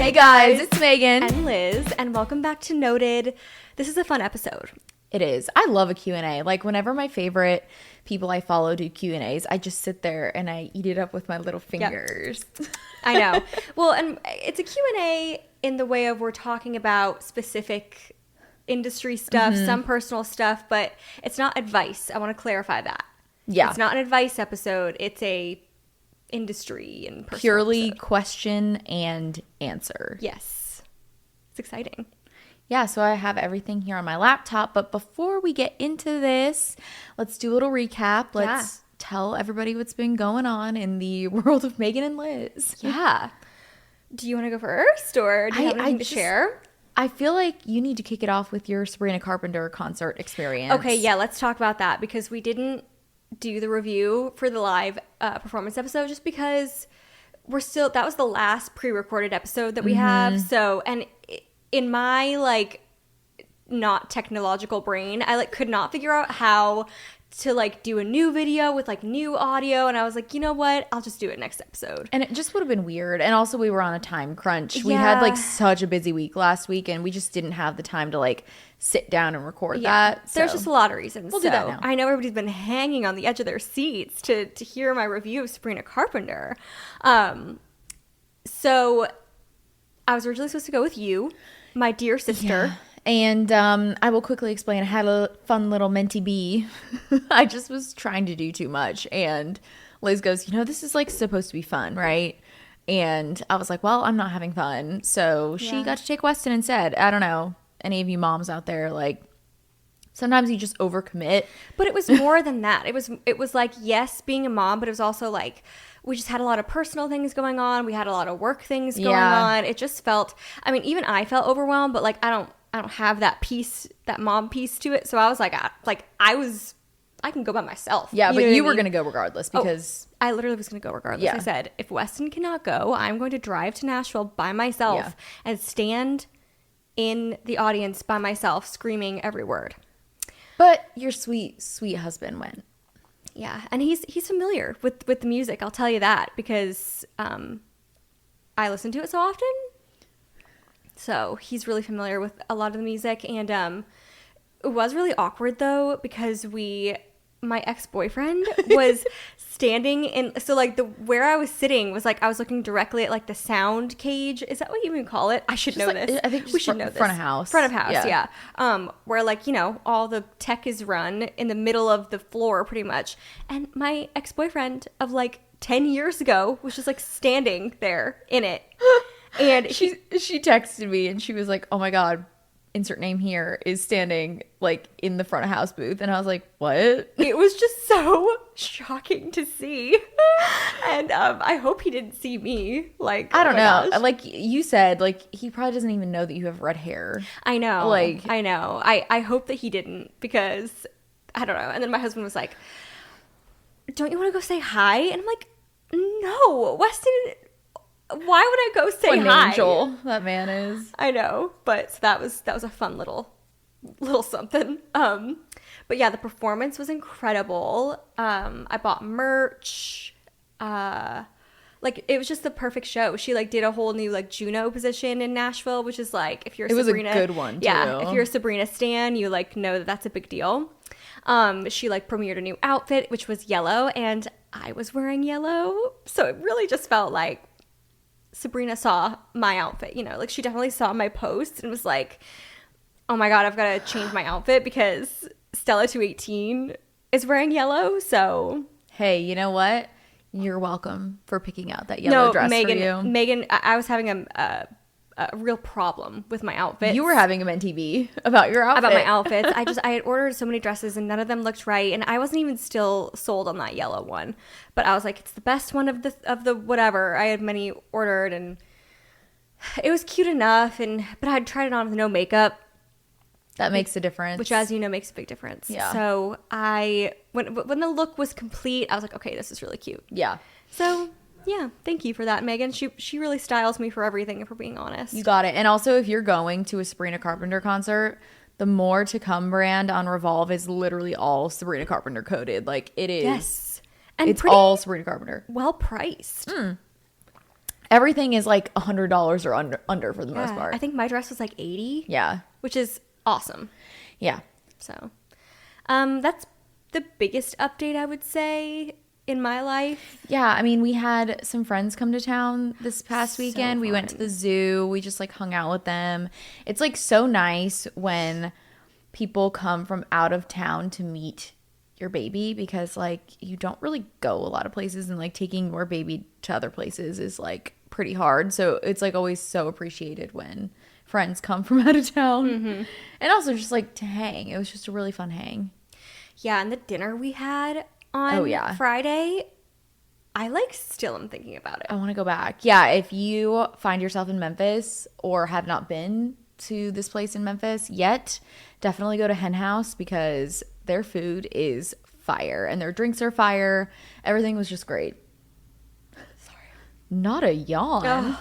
Hey guys, it's Megan. And Liz, and welcome back to Noted. This is a fun episode. It is. I love a Q&A. Like whenever my favorite people I follow do Q&As, I just sit there and I eat it up with my little fingers. Yep. I know. Well, and it's a Q&A in the way of we're talking about specific industry stuff, some personal stuff, but it's not advice. I want to clarify that. Yeah. It's not an advice episode. It's a industry and personal Purely episode. question and answer. Yes. It's exciting. Yeah, so I have everything here on my laptop, but before we get into this, let's do a little recap. Let's tell everybody what's been going on in the world of Megan and Liz. Yeah. Do you want to go first, or do you have anything to share? I feel like you need to kick it off with your Sabrina Carpenter concert experience. Okay, yeah, let's talk about that because we didn't do the review for the live performance episode just because that was the last pre-recorded episode that we have. So, and in my like not technological brain, I like could not figure out how to like do a new video with like new audio, and I was like, you know what, I'll just do it next episode. And it just would have been weird. And also we were on a time crunch. We had like such a busy week last week, and we just didn't have the time to like sit down and record that. There's just a lot of reasons. We'll do that now. I know everybody's been hanging on the edge of their seats to hear my review of Sabrina Carpenter. So I was originally supposed to go with you, my dear sister. Yeah. And I will quickly explain. I had a fun little mentee bee. I just was trying to do too much. And Liz goes, this is like supposed to be fun, right? And I was like, well, I'm not having fun. So she got to take Weston instead. I don't know. Any of you moms out there, like, sometimes you just overcommit. But it was more than that. It was like, yes, being a mom, but it was also like, we just had a lot of personal things going on. We had a lot of work things going on. It just felt, I mean, even I felt overwhelmed, but like, I don't have that piece, that mom piece to it. So I was like, I can go by myself. Yeah, but you were going to go regardless because... I literally was going to go regardless. Yeah. I said, if Weston cannot go, I'm going to drive to Nashville by myself and stand in the audience by myself screaming every word. But your sweet, sweet husband went. Yeah, and he's familiar with the music, I'll tell you that, because I listen to it so often. So he's really familiar with a lot of the music, and it was really awkward though because my ex-boyfriend was standing in, so like where I was sitting was like I was looking directly at like the sound cage. Is that what you even call it? I should just know like, this. I think we should know this. Front of house. Front of house, yeah. Where like all the tech is run in the middle of the floor pretty much, and my ex-boyfriend of like 10 years ago was just like standing there in it. And she texted me and she was like, oh my God, insert name here, is standing like in the front of house booth. And I was like, what? It was just so shocking to see. And I hope he didn't see me. Like, I don't know. Gosh. Like you said, like he probably doesn't even know that you have red hair. I know. Like, I know. I hope that he didn't because I don't know. And then my husband was like, don't you want to go say hi? And I'm like, no, Weston, why would I go say what hi? An angel that man is. I know, but so that was a fun little something. But yeah, the performance was incredible. I bought merch. Like it was just the perfect show. She like did a whole new like Juno position in Nashville, which is like if you're Sabrina, was a good one too. Yeah, if you're a Sabrina stan, you like know that that's a big deal. She like premiered a new outfit, which was yellow, and I was wearing yellow, so it really just felt like Sabrina saw my outfit, like she definitely saw my post and was like, oh my God, I've got to change my outfit because Stella 218 is wearing yellow. So, hey, you know what? You're welcome for picking out that yellow dress Megan, for you. Megan, I was having a real problem with my outfits. You were having a mentee bee about your outfit. About my outfits. I had ordered so many dresses and none of them looked right, and I wasn't even still sold on that yellow one. But I was like, it's the best one of the whatever. I had many ordered and it was cute enough, but I had tried it on with no makeup. That makes a difference. Which, as you know, makes a big difference. Yeah. So when the look was complete, I was like, okay, this is really cute. Yeah. So yeah, thank you for that, Megan. She really styles me for everything, if we're being honest. You got it. And also, if you're going to a Sabrina Carpenter concert, the More to Come brand on Revolve is literally all Sabrina Carpenter coded. Like, it is. Yes. And it's all Sabrina Carpenter. Well priced. Everything is like $100 or under for the most Yeah, part. I think my dress was like 80, Yeah. which is awesome. Yeah. So, that's the biggest update I would say in my life. Yeah, I mean, we had some friends come to town this past So weekend. We went to fun. the zoo. We just like hung out with them. It's like so nice when people come from out of town to meet your baby, because like you don't really go a lot of places, and like taking your baby to other places is like pretty hard. So it's like always so appreciated when friends come from out of town. And also just like to hang. It was just a really fun hang. Yeah, and the dinner we had on Friday, I like still am thinking about it. I want to go back. Yeah, if you find yourself in Memphis or have not been to this place in Memphis yet, definitely go to Hen House, because their food is fire and their drinks are fire. Everything was just great. Sorry. Not a yawn.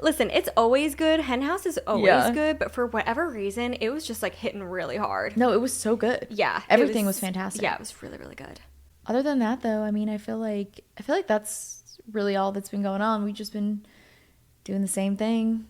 Listen, it's always good. Hen House is always Yeah. good, but for whatever reason, it was just like hitting really hard. No, it was so good. Yeah. Everything was fantastic. Yeah, it was really, really good. Other than that though, I mean, I feel like that's really all that's been going on. We've just been doing the same thing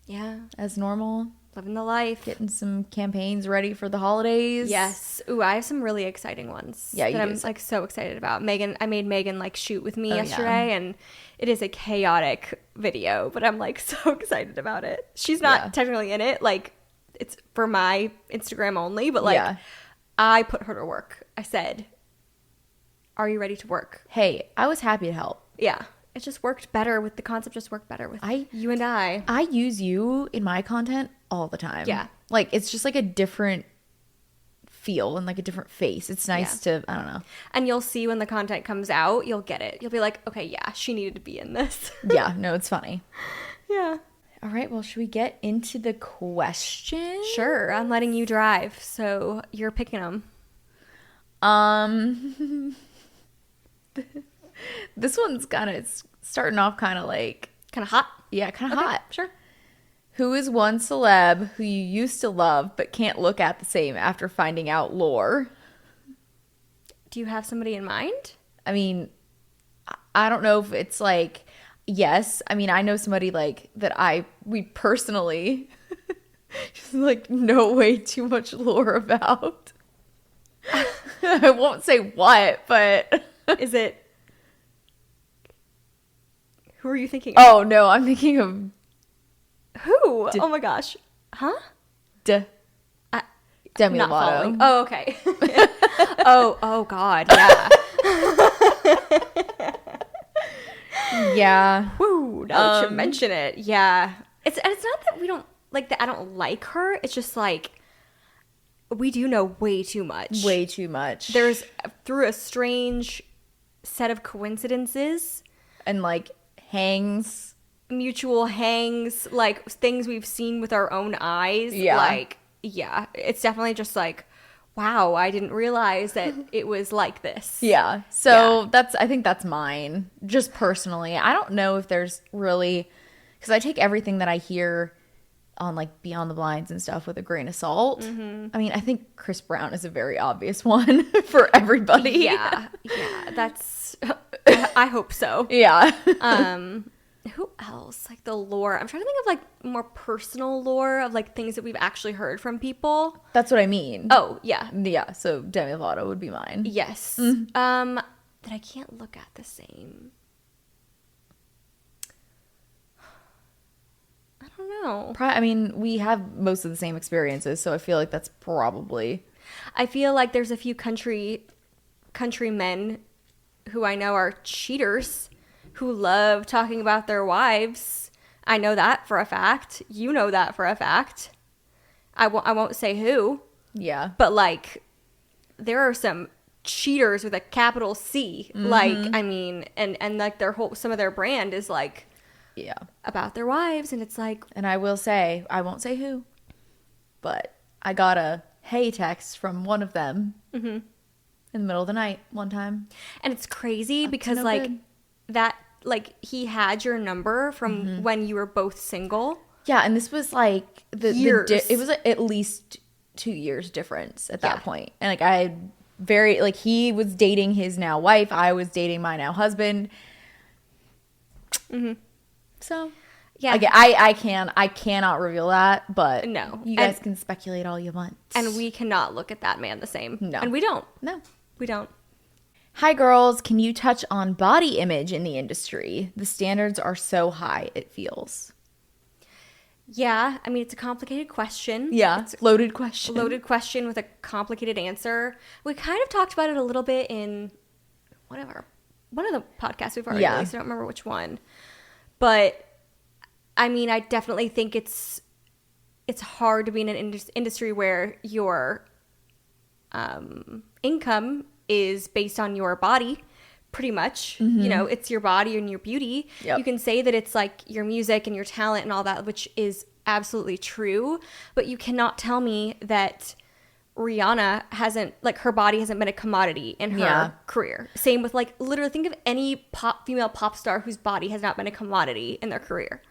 Yeah. as normal, Living the life. getting some campaigns ready for the holidays. Yes. Ooh, I have some really exciting ones. Yeah, you that do. I'm like so excited about. I made Megan like shoot with me Oh, yesterday, and it is a chaotic video, but I'm like so excited about it. She's not technically in it, like it's for my Instagram only, but like I put her to work. I said, "Are you ready to work?" Hey, I was happy to help. Yeah. It just worked better with the concept. Just worked better with you and I. I use you in my content all the time. Yeah. Like it's just like a different feel and like a different face. It's nice to, I don't know. And you'll see when the content comes out, you'll get it. You'll be like, okay, yeah, she needed to be in this. Yeah, no, it's funny. Yeah. All right, well, should we get into the question? Sure, I'm letting you drive, so you're picking them. This one's kind of starting off kind of like, Kind of hot? yeah, kind of Okay, hot. sure. Who is one celeb who you used to love but can't look at the same after finding out lore? Do you have somebody in mind? I mean, I don't know if it's like, yes. I mean, I know somebody like that we personally just like know way too much lore about. I won't say what, but Is it... Who are you thinking of? oh no, I'm thinking of Who? Oh my gosh. Huh? Demi Not Lovato. following. Oh, okay. oh God, yeah. Yeah. Woo, now that you mention it. Yeah. It's not that we don't, like, that I don't like her. It's just, like, we do know way too much. Way too much. There's, through a strange set of coincidences, and like hangs. mutual hangs, like, things we've seen with our own eyes. Yeah. Like, yeah. It's definitely just, like, wow, I didn't realize that it was like this. Yeah. So I think that's mine. Just personally. I don't know if there's really, because I take everything that I hear on like Beyond the Blinds and stuff with a grain of salt. Mm-hmm. I mean, I think Chris Brown is a very obvious one for everybody. Yeah. Yeah. That's, I hope so. Yeah. Who else? Like the lore. I'm trying to think of like more personal lore of like things that we've actually heard from people. That's what I mean. Oh, yeah. Yeah. So Demi Lovato would be mine. Yes. Mm-hmm. That I can't look at the same. I don't know. I mean, we have most of the same experiences, so I feel like that's probably. I feel like there's a few countrymen who I know are cheaters who love talking about their wives. I know that for a fact. You know that for a fact. I won't say who. Yeah. But, like, there are some cheaters with a capital C. Mm-hmm. Like, I mean, and like some of their brand is, like, Yeah. about their wives. And it's like, And I will say, I won't say who, but I got a hey text from one of them in the middle of the night one time. and it's crazy because, no like, good. that, like, he had your number from when you were both single. Yeah, and this was like Years. It was at least 2 years difference at that Yeah. point. And like he was dating his now wife, I was dating my now husband. So Yeah. again, I cannot reveal that, but No. you guys can speculate all you want. And we cannot look at that man the same. No. And we don't. No. We don't. Hi girls, can you touch on body image in the industry? The standards are so high, it feels. Yeah, I mean, it's a complicated question. Yeah, It's loaded a question. loaded question with a complicated answer. We kind of talked about it a little bit in one of the podcasts we've already released. I don't remember which one. But, I mean, I definitely think it's hard to be in an industry where your income is based on your body. Pretty much, you know, it's your body and your beauty. Yep. You can say that it's like your music and your talent and all that, which is absolutely true. But you cannot tell me that Rihanna hasn't, like, her body hasn't been a commodity in her career. Same with, like, literally think of any female pop star whose body has not been a commodity in their career.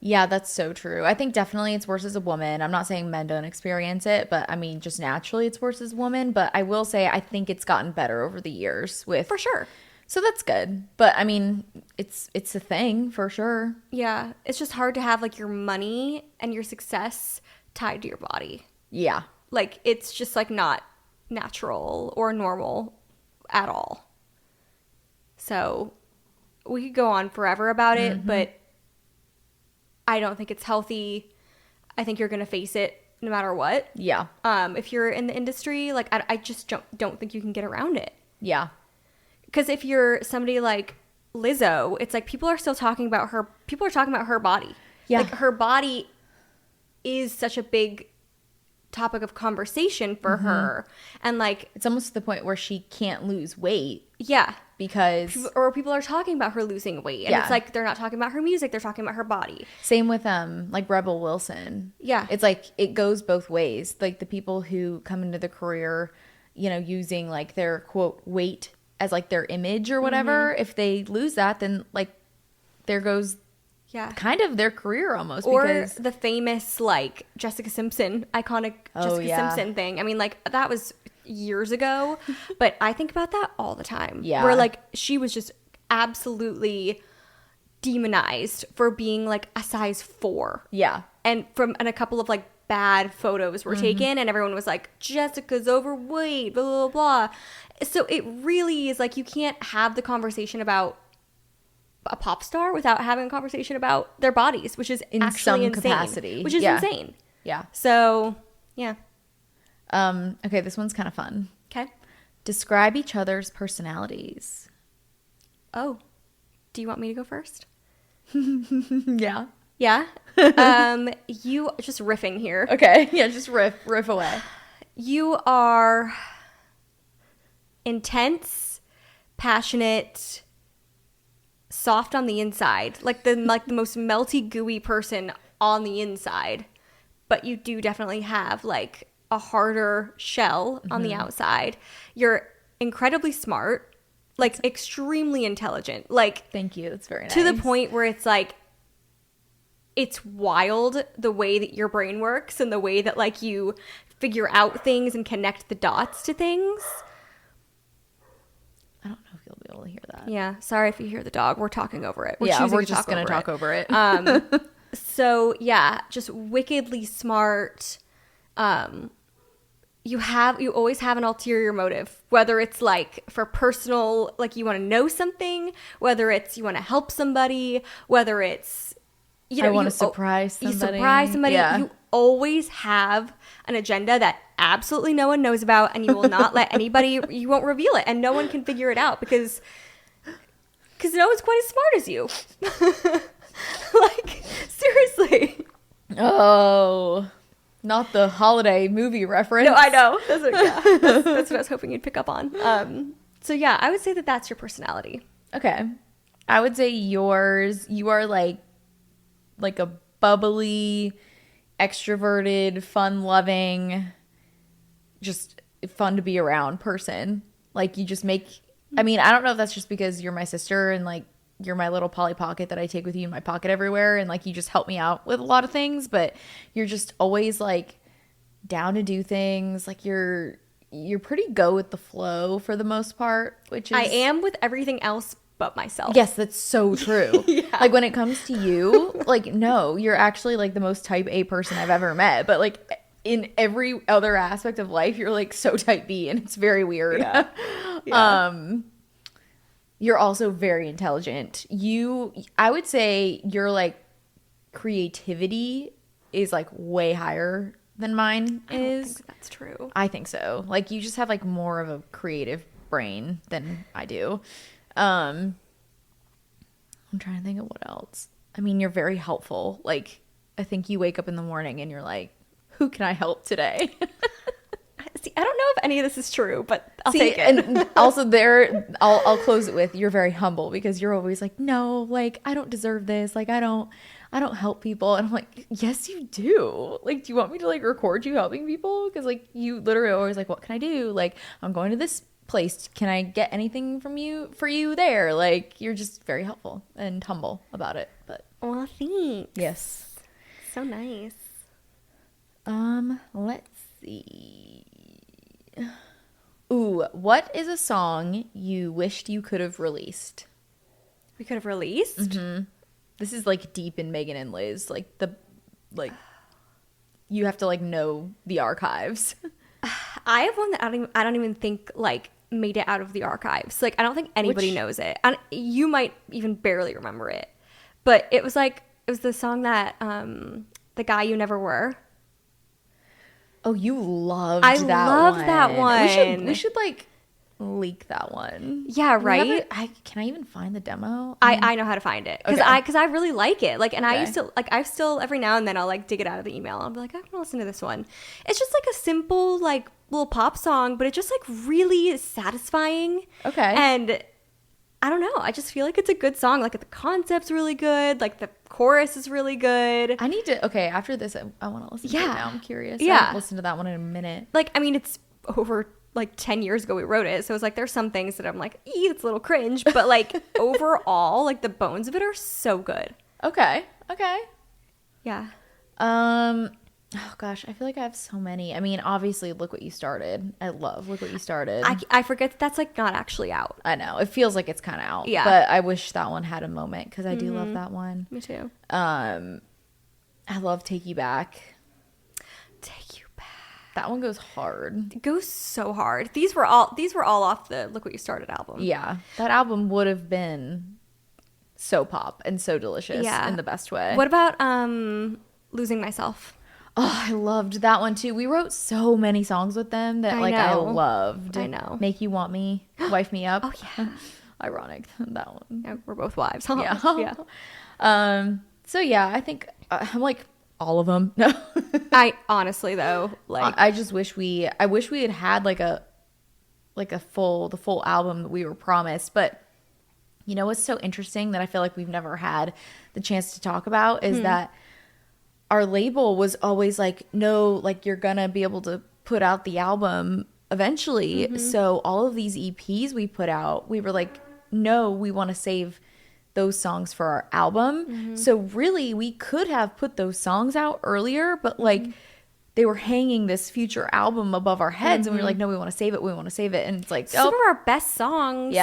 Yeah, that's so true. I think definitely it's worse as a woman. I'm not saying men don't experience it, but I mean, just naturally it's worse as a woman. But I will say I think it's gotten better over the years with... For sure. So that's good. But I mean, it's a thing for sure. Yeah. It's just hard to have, like, your money and your success tied to your body. Yeah. Like, it's just, like, not natural or normal at all. So we could go on forever about it, but I don't think it's healthy. I think you're going to face it no matter what. Yeah. If you're in the industry, like, I just don't think you can get around it. Yeah. Because if you're somebody like Lizzo, it's like people are still talking about her. People are talking about her body. Yeah. Like, her body is such a big topic of conversation for her. And, like, It's almost to the point where she can't lose weight yeah. because... Or people are talking about her losing weight. And it's like they're not talking about her music. They're talking about her body. Same with like Rebel Wilson. Yeah. It's like it goes both ways. Like the people who come into the career, you know, using like their quote weight as like their image or whatever, if they lose that, then like there goes kind of their career almost. Or because... the famous, like, Jessica Simpson, iconic Jessica Simpson thing. I mean, like, that was years ago, but I think about that all the time. Yeah. Where, like, she was just absolutely demonized for being, like, a size 4. Yeah. And a couple of, like, bad photos were taken, and everyone was like, Jessica's overweight, blah, blah, blah. So it really is, like, you can't have the conversation about a pop star without having a conversation about their bodies, which is In actually some insane. capacity. Which is insane. Yeah. So, yeah. Okay, this one's kind of fun. Okay. Describe each other's personalities. Oh. Do you want me to go first? Yeah. Yeah? You, just riffing here. Okay. Yeah, just riff away. You are intense, passionate, soft on the inside, like the most melty, gooey person on the inside, but you do definitely have like a harder shell on the outside. You're incredibly smart, like extremely intelligent, like Thank you. That's very nice. to the point where it's like it's wild the way that your brain works and the way that like you figure out things and connect the dots to things. I don't know if you'll be able to hear that. Yeah, sorry if you hear the dog. We're talking over it. We're just going to talk over it. So, yeah, just wickedly smart. You always have an ulterior motive, whether it's like for personal, like you want to know something, whether it's you want to help somebody, whether it's, you know, I want to surprise somebody. You surprise somebody. Yeah. You always have an agenda that absolutely no one knows about, and you will not let anybody, you won't reveal it, and no one can figure it out because no one's quite as smart as you. Like, seriously. Oh, not the holiday movie reference. No, I know. That's what I was hoping you'd pick up on. So yeah, I would say that that's your personality. Okay. I would say yours, you are like a bubbly, extroverted, fun-loving, just fun to be around person. Like you just make, I mean, I don't know if that's just because you're my sister and like you're my little Polly Pocket that I take with you in my pocket everywhere and like you just help me out with a lot of things, but you're just always like down to do things. Like you're pretty go with the flow for the most part, which is... I am with everything else but myself. Yes, that's so true. Yeah. Like when it comes to you, like no, you're actually like the most type A person I've ever met. But like in every other aspect of life, you're like so type B, and it's very weird. Yeah. Yeah. You're also very intelligent. I would say your like creativity is like way higher than mine I don't is. think that's true. I think so. Like you just have like more of a creative brain than I do. I'm trying to think of what else. I mean, you're very helpful. Like I think you wake up in the morning and you're like, who can I help today? See, I don't know if any of this is true, but I'll See, take it. And also I'll close it with, you're very humble because you're always like, no, like I don't deserve this. Like I don't help people. And I'm like, yes, you do. Like, do you want me to like record you helping people? Because like you literally always like, what can I do? Like I'm going to this place. Can I get anything from you for you there? Like you're just very helpful and humble about it. But Well, thanks. yes. So nice. Let's see. Ooh, what is a song you wished you could have released? We could have released. Mm-hmm. This is like deep in Megan and Liz. You have to like know the archives. I have one that I don't even think like made it out of the archives. Like I don't think anybody knows it. And you might even barely remember it. But it was the song that The Guy You Never Were. Oh, you loved I that loved one. that one. We should like leak that one. Yeah, right? Can I even find the demo? I know how to find it because Okay. I really like it. Like, and Okay. I used to like I've still every now and then I'll like dig it out of the email. I'll be like, I'm gonna listen to this one. It's just like a simple like little pop song, but it's just like really satisfying. Okay. And I don't know. I just feel like it's a good song. Like the concept's really good. Like the chorus is really good. I need to. Okay, after this, I want to listen to it Yeah. now. I'm curious. I Yeah. haven't listened to that one in a minute. Like I mean, it's over like 10 years ago we wrote it, so it's like there's some things that I'm like, it's a little cringe, but like overall, like the bones of it are so good. Okay. Yeah. Oh gosh, I feel like I have so many. I mean, obviously, Look What You Started. I love Look What You Started. I forget that that's like not actually out. I know it feels like it's kind of out. Yeah. But I wish that one had a moment because I do love that one. Me too. I love Take You Back. Take You Back. That one goes hard. It goes so hard. These were all off the Look What You Started album. Yeah, that album would have been so pop and so delicious in the best way. What about Losing Myself? Oh, I loved that one too. We wrote so many songs with them that I loved. I know. Make You Want Me, Wife Me Up. Oh yeah. Ironic, that one. Yeah, we're both wives. Huh? Yeah. Yeah. So yeah, I think I'm like all of them. No. I honestly though, like I just wish I wish we had the full album that we were promised, but you know what's so interesting that I feel like we've never had the chance to talk about is that our label was always like, no, like you're gonna be able to put out the album eventually. So all of these EPs we put out, we were like, no, we want to save those songs for our album. So really we could have put those songs out earlier, but like they were hanging this future album above our heads and we were like, no, we want to save it. And it's like, some of our best songs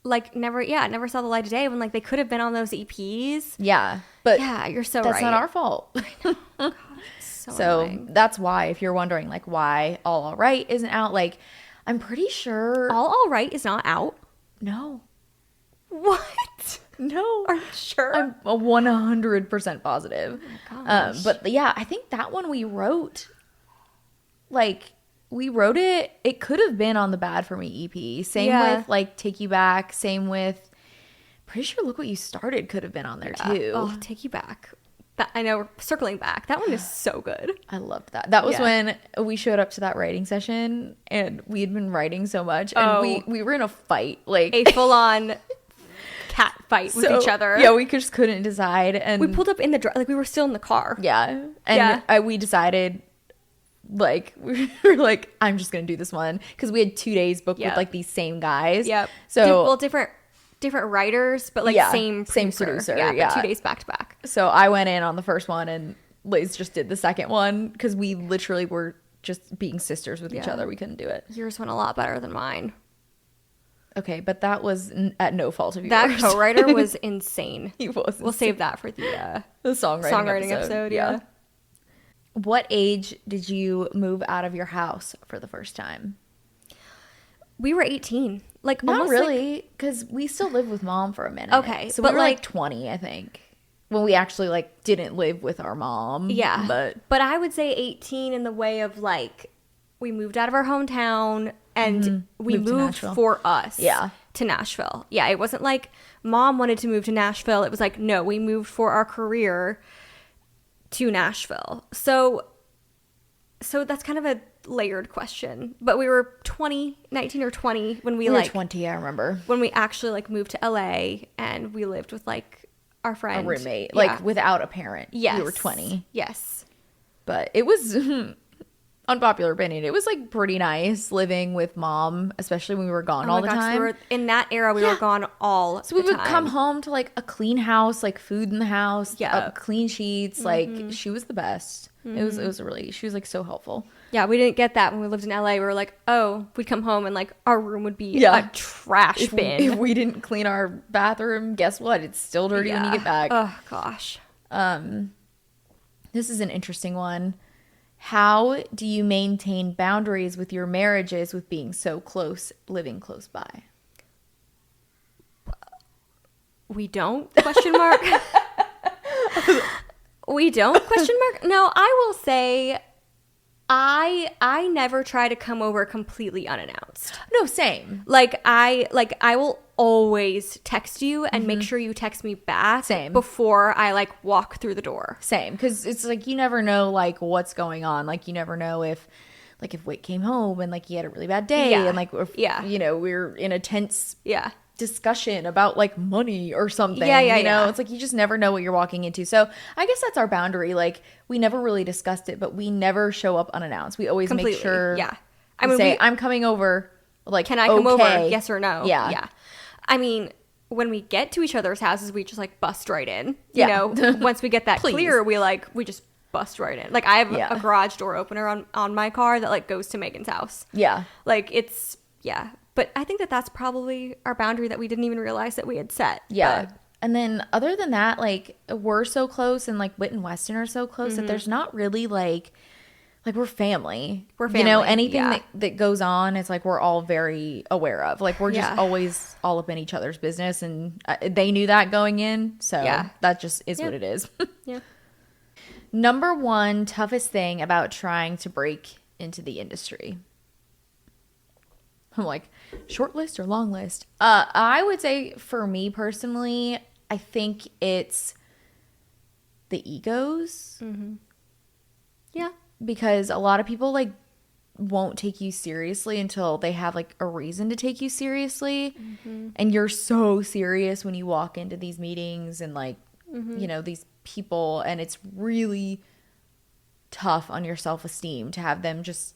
like never saw the light of day when like they could have been on those EPs. Yeah. But yeah, you're so that's right. not our fault. God, So annoying. that's why, if you're wondering like why All Right isn't out, like I'm pretty sure All Right is not out. no. What? No. Are you sure? I'm 100% positive. Oh my gosh. But yeah, I think that one we wrote it could have been on the Bad For Me EP. Same with like Take You Back, same with pretty sure Look What You Started could have been on there too. Oh, Take You Back. That, I know, circling back. That one is so good. I loved that. That was when we showed up to that writing session and we had been writing so much and we were in a fight, like A full-on cat fight with each other. Yeah, we just couldn't decide, and we pulled up in the like we were still in the car. Yeah, and we decided like we were like, I'm just gonna do this one because we had 2 days booked with like these same guys. Yep. So different writers, but like same producer. Yeah, 2 days back to back. So I went in on the first one and Liz just did the second one because we literally were just being sisters with each other. We couldn't do it. Yours went a lot better than mine. Okay, but that was at no fault of yours. That co-writer was insane. He was. We'll save that for the songwriting episode. Yeah. What age did you move out of your house for the first time? We were 18. Like, Not almost really, because we still lived with mom for a minute. Okay, so but we were like 20, I think, when we actually like didn't live with our mom. Yeah. But I would say 18 in the way of like, we moved out of our hometown and we moved for us to Nashville. Yeah, it wasn't like mom wanted to move to Nashville. It was like, no, we moved for our career to Nashville. So that's kind of a layered question. But we were 19 or 20 when we were like 20, I remember. When we actually like moved to LA and we lived with like our friend. A roommate, like without a parent. Yes. We were 20. Yes. But it was unpopular opinion. It was like pretty nice living with mom, especially when we were gone all the time. In that era, we were gone all So we would come home to like a clean house, like food in the house, clean sheets. Like she was the best. It was really, she was like so helpful. Yeah, we didn't get that when we lived in LA. We were like, oh, we'd come home and like our room would be a trash bin. If we didn't clean our bathroom, guess what? It's still dirty when you get back. Oh gosh. This is an interesting one. How do you maintain boundaries with your marriages with being so close, living close by? We don't, question mark. We don't, question mark. No, I will say I never try to come over completely unannounced. No, same. Like I will always text you and make sure you text me back before I like walk through the door. Same, because it's like you never know like what's going on. Like you never know if Wick came home and like he had a really bad day and like if, you know, we're in a tense discussion about like money or something. You know, it's like you just never know what you're walking into. So I guess that's our boundary. Like we never really discussed it, but we never show up unannounced. We always make sure. Yeah, I mean, say I'm coming over. Like, can I come over? Yes or no? Yeah. I mean, when we get to each other's houses, we just like bust right in. You know, once we get that clear, we just bust right in. Like I have a garage door opener on my car that like goes to Megan's house. Yeah. Like it's but I think that's probably our boundary that we didn't even realize that we had set. Yeah. But, and then other than that, like we're so close and like Whit and Weston are so close that there's not really like we're family. We're family. You know, anything that goes on, it's like we're all very aware of. Like we're just always all up in each other's business, and they knew that going in. So that just is what it is. Yeah. Number one toughest thing about trying to break into the industry. I'm like, short list or long list? I would say for me personally, I think it's the egos. Mm-hmm. Yeah. Because a lot of people like won't take you seriously until they have like a reason to take you seriously. Mm-hmm. And you're so serious when you walk into these meetings and like, you know, these people, and it's really tough on your self-esteem to have them just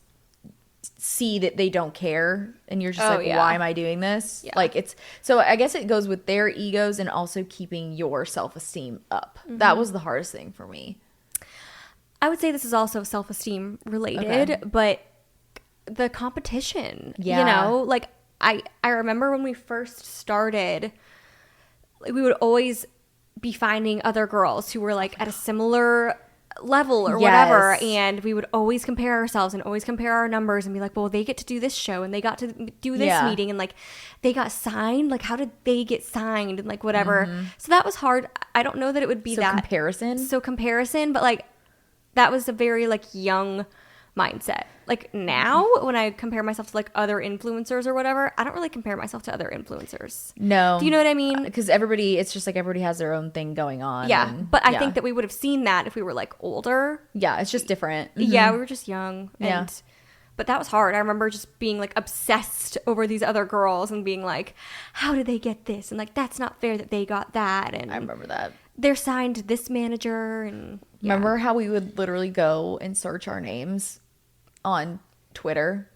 see that they don't care, and you're just why am I doing this? Like it's, so I guess it goes with their egos and also keeping your self-esteem up. That was the hardest thing for me. I would say this is also self-esteem related, but the competition, you know, like I remember when we first started, like, we would always be finding other girls who were like at a similar level or whatever, and we would always compare ourselves and always compare our numbers and be like, well, they get to do this show and they got to do this meeting and like they got signed, like how did they get signed and like whatever. So that was hard. I don't know that it would be that comparison, but like that was a very like young mindset. Like now when I compare myself to like other influencers or whatever, I don't really compare myself to other influencers. No. Do you know what I mean? Because it's just like everybody has their own thing going on. Yeah. But I think that we would have seen that if we were like older. Yeah. It's just different. Yeah. We were just young. But that was hard. I remember just being like obsessed over these other girls and being like, how did they get this? And like, that's not fair that they got that. And I remember that. They're signed to this manager. And remember how we would literally go and search our names on Twitter?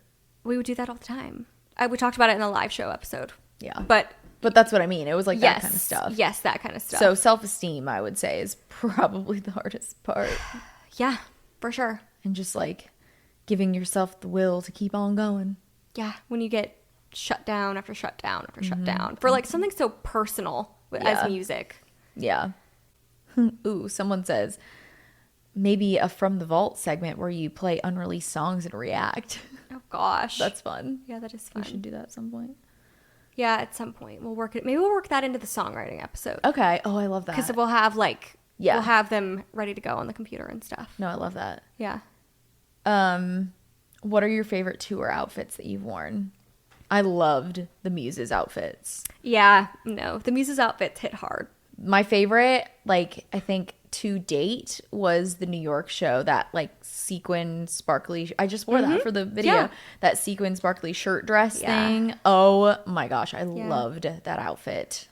We would do that all the time. We talked about it in the live show episode. Yeah. But that's what I mean. It was like that kind of stuff. Yes, that kind of stuff. So self-esteem, I would say, is probably the hardest part. Yeah, for sure. And just like giving yourself the will to keep on going. Yeah, when you get shutdown after shutdown after shutdown for like something so personal as music. Yeah. Ooh, someone says maybe a From the Vault segment where you play unreleased songs and react. Oh gosh. That's fun. Yeah, that is fun. We should do that at some point. Yeah, at some point we'll work it. Maybe we'll work that into the songwriting episode. Okay. Oh, I love that. Because we'll have we'll have them ready to go on the computer and stuff. No, I love that. Yeah. What are your favorite tour outfits that you've worn? I loved the Muses outfits. Yeah, no, the Muses outfits hit hard. My favorite, like, I think to date was the New York show, that like sequin sparkly, I just wore that for the video, Yeah. that sequin sparkly shirt dress thing. Oh my gosh, I loved that outfit.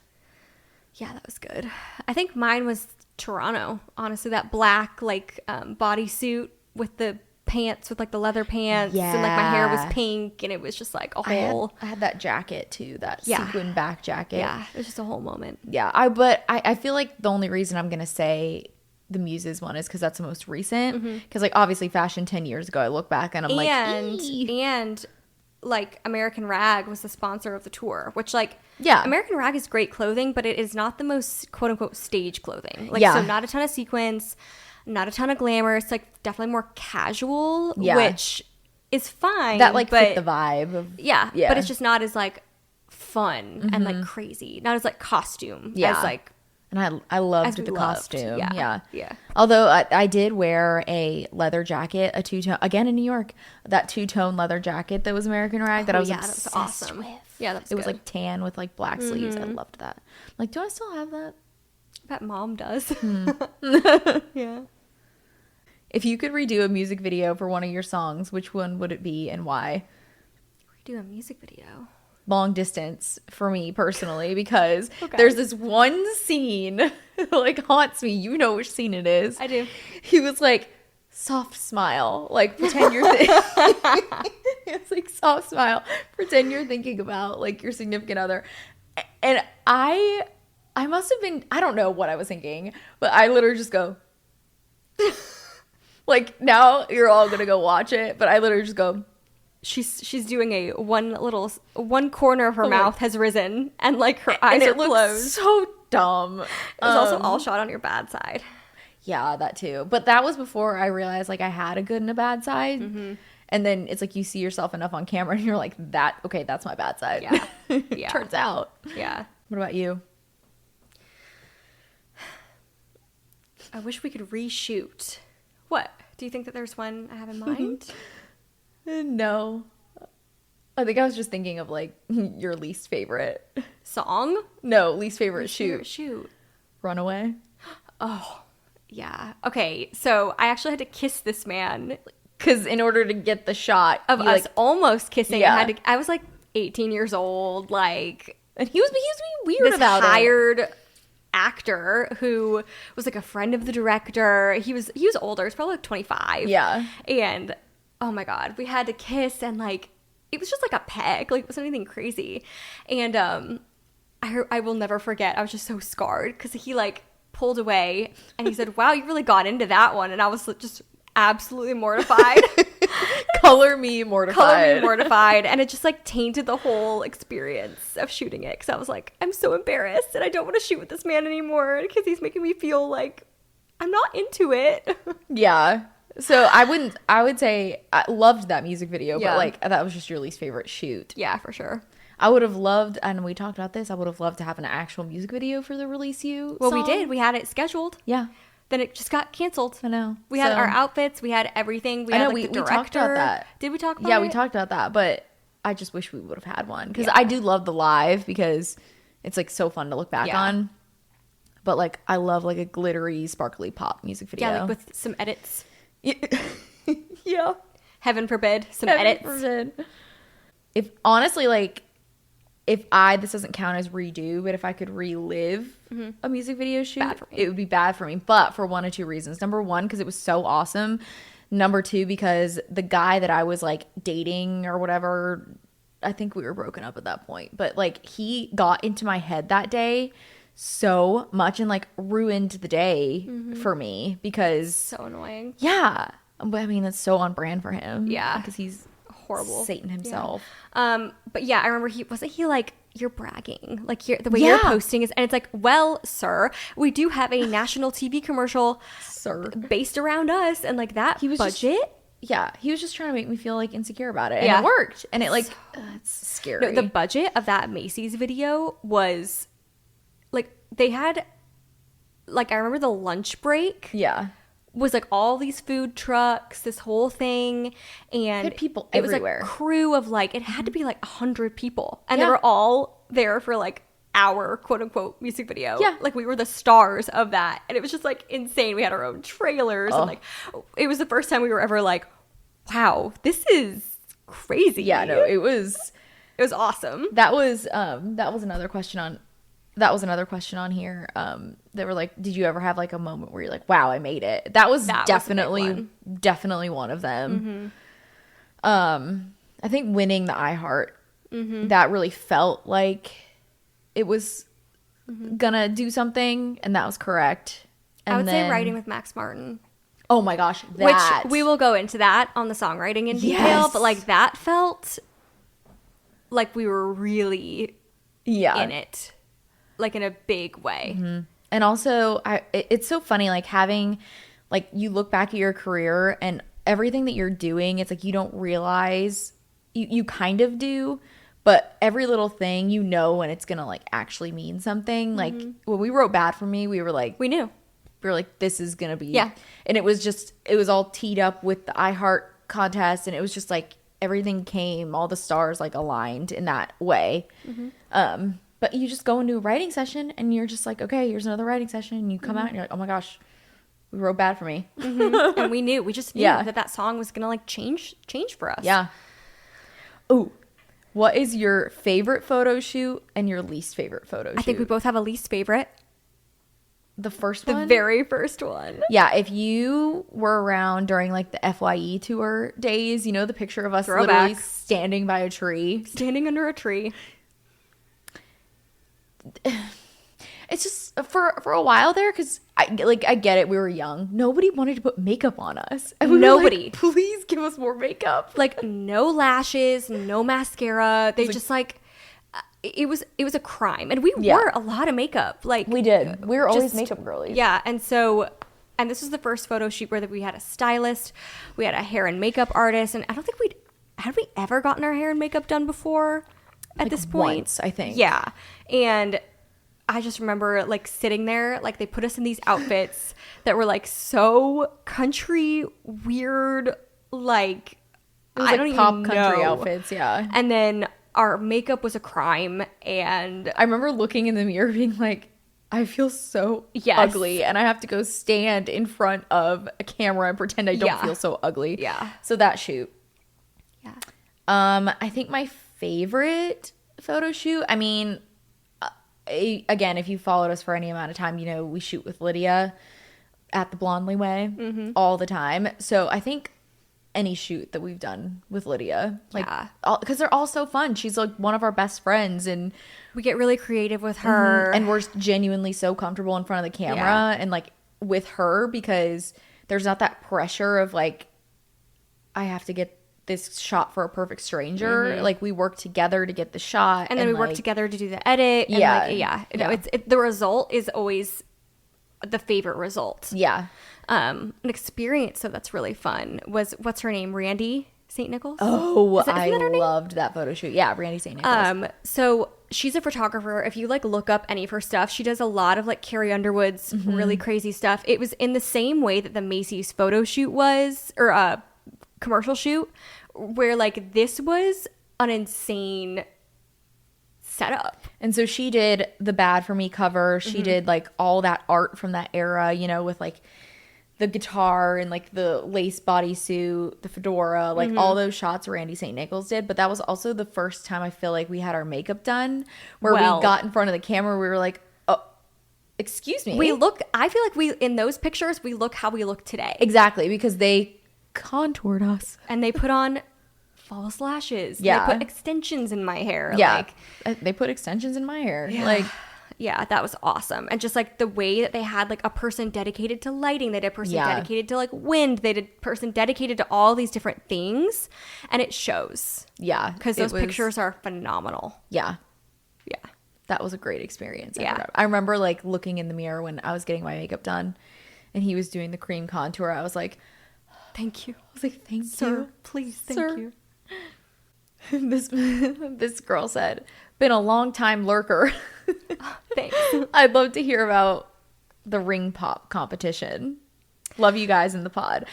Yeah, that was good. I think mine was Toronto, honestly, that black like bodysuit with the pants, with like the leather pants, and like my hair was pink, and it was just like a whole. I had that jacket too, that sequin back jacket. Yeah, it was just a whole moment. Yeah, I feel like the only reason I'm gonna say the Muses one is because that's the most recent. Because like obviously fashion 10 years ago, I look back and I'm and like American Rag was the sponsor of the tour, which like American Rag is great clothing, but it is not the most quote unquote stage clothing. Like so not a ton of sequins, not a ton of glamour. It's like definitely more casual, which is fine. That like fit the vibe of, but it's just not as like fun and like crazy, not as like costume as like. And I loved the costume. Yeah. Yeah. Although I did wear a leather jacket, a two-tone, again in New York, that two-tone leather jacket that was American Rag that I was obsessed that was awesome. with. Yeah, that was It was like tan with like black sleeves. I loved that. Like, do I still have that? I bet Mom does. Yeah. If you could redo a music video for one of your songs, which one would it be and why? Redo a music video. Long Distance for me personally, because there's this one scene that like haunts me. You know which scene it is. I do. He was like, soft smile, like pretend you're it's like soft smile, pretend you're thinking about like your significant other. And I must have been, I don't know what I was thinking, but I literally just go like, now you're all gonna go watch it, but I literally just go, she's doing one corner of her mouth has risen and like her eyes and are it looks closed. so dumb. It was also all shot on your bad side. Yeah, that too. But that was before I realized like I had a good and a bad side. And then it's like you see yourself enough on camera and you're like, that's my bad side. Yeah. Turns out. Yeah. What about you? I wish we could reshoot. What? Do you think that there's one I have in mind? No. I think I was just thinking of like your least favorite song. No, least favorite shoot. Runaway. Oh, yeah. Okay, so I actually had to kiss this man because in order to get the shot of us like, almost kissing, I was like 18 years old, like, and he was being weird about hired actor who was like a friend of the director. He was older. He's probably like 25. Yeah, and oh my god, we had to kiss, and like it was just like a peck, like it wasn't anything crazy. And I will never forget, I was just so scarred because he like pulled away and he said, wow, you really got into that one. And I was just absolutely mortified. Color me mortified. And it just like tainted the whole experience of shooting it, because I was like, I'm so embarrassed and I don't want to shoot with this man anymore because he's making me feel like I'm not into it. Yeah. So I would say I loved that music video, but like that was just your least favorite shoot. Yeah, for sure. I would have loved, and we talked about this, I would have loved to have an actual music video for the Release You Well, song. we did. We had it scheduled. Yeah. Then it just got canceled. I know. We had our outfits. We had everything. We had like, the director. We talked about that. Did we talk about it? Yeah, we talked about that, but I just wish we would have had one. Because I do love the live, because it's like so fun to look back on. But like I love like a glittery, sparkly pop music video. Yeah, like with some edits. Yeah. Heaven forbid, some edits. Forbid. If honestly, like, this doesn't count as redo, but if I could relive a music video shoot, it would be bad for me. But for one of two reasons. Number one, because it was so awesome. Number two, because the guy that I was like dating or whatever, I think we were broken up at that point. But like he got into my head that day so much and like ruined the day for me, because so annoying. Yeah. But I mean, that's so on brand for him. Yeah. Because he's horrible. Satan himself. But yeah, I remember wasn't he like, you're bragging, like the way you're posting is, and it's like, well, sir, we do have a national TV commercial, Sir, based around us, and like that he was budget. He was just trying to make me feel like insecure about it, and it worked. And it like, it's scary. No, the budget of that Macy's video was like, they had, like, I remember the lunch break. Yeah. Was like all these food trucks, this whole thing, and had people it was everywhere. a crew of like, it had to be like 100 people, and they were all there for like our quote unquote music video. Yeah, like we were the stars of that, and it was just like insane. We had our own trailers, and like it was the first time we were ever like, wow, this is crazy. Yeah, no, it was awesome. That was another question on here. They were like, did you ever have like a moment where you're like, wow, I made it? That was definitely one of them. I think winning the iHeart, that really felt like it was gonna do something, and that was correct. And I would say writing with Max Martin. Oh my gosh, that. Which we will go into that on the songwriting in detail, but like that felt like we were really in it, like in a big way. And also, it's so funny, like having, like you look back at your career and everything that you're doing, it's like you don't realize, you kind of do, but every little thing, you know, when it's gonna like actually mean something. Like when we wrote Bad For Me, we were like, we knew. We were like, this is gonna be, and it was all teed up with the iHeart contest, and it was just like everything came, all the stars like aligned in that way. But you just go into a writing session and you're just like, okay, here's another writing session, and you come out and you're like, oh my gosh, we wrote Bad For Me. And we just knew that song was gonna like change for us. Yeah. Oh, what is your favorite photo shoot and your least favorite photo shoot? I think we both have a least favorite. The first one? The very first one. Yeah, if you were around during like the FYE tour days, you know the picture of us literally standing by a tree. Standing under a tree. It's just for a while there, because I get it, we were young. Nobody wanted to put makeup on us. And we Nobody. Were like, please give us more makeup. Like no lashes, no mascara. They just like it was a crime, and we wore a lot of makeup. Like we did. We were always makeup girlies. Yeah, and this was the first photo shoot where we had a stylist, we had a hair and makeup artist, and I don't think had we ever gotten our hair and makeup done before at this point. Once, I think. Yeah, and I just remember like sitting there, like they put us in these outfits that were like so country weird, like I don't even know. Pop country outfits, yeah. And then our makeup was a crime, and I remember looking in the mirror being like, I feel so ugly, and I have to go stand in front of a camera and pretend I don't feel so ugly. Yeah. So that shoot. Yeah. I think my favorite photo shoot, I mean, again, if you followed us for any amount of time, you know we shoot with Lydia at the Blondly Way all the time. So I think any shoot that we've done with Lydia, like, because they're all so fun. She's like one of our best friends, and we get really creative with her, and we're genuinely so comfortable in front of the camera and like with her, because there's not that pressure of like, I have to get this shot for a perfect stranger. Like we work together to get the shot, and then we work together to do the edit. And the result is always the favorite result. An experience, so that's really fun, was what's her name, Randy St. Nichols? I loved that photo shoot. Yeah, Randy St. Nichols. So she's a photographer. If you like look up any of her stuff, she does a lot of like Carrie Underwood's really crazy stuff. It was in the same way that the Macy's photo shoot was, or commercial shoot, where like this was an insane setup. And so she did the Bad For Me cover. She did like all that art from that era, you know, with like the guitar and like the lace bodysuit, the fedora, like all those shots Randy St. Nichols did. But that was also the first time I feel like we had our makeup done, where we got in front of the camera. We were like, oh, excuse me. I feel like in those pictures, we look how we look today. Exactly, because they contoured us. And they put on false lashes. Yeah. They put extensions in my hair. Yeah. Like, they put extensions in my hair. Yeah. Like, Yeah, that was awesome. And just like the way that they had like a person dedicated to lighting, they had a person dedicated to like wind, they had a person dedicated to all these different things. And it shows. Yeah. Because those pictures are phenomenal. Yeah. Yeah. That was a great experience. Yeah. I remember like looking in the mirror when I was getting my makeup done and he was doing the cream contour. I was like, thank you. I was like, thank Sir, you. please, thank Sir. you. This girl said, been a long time lurker. Thanks. I'd love to hear about the ring pop competition. Love you guys in the pod.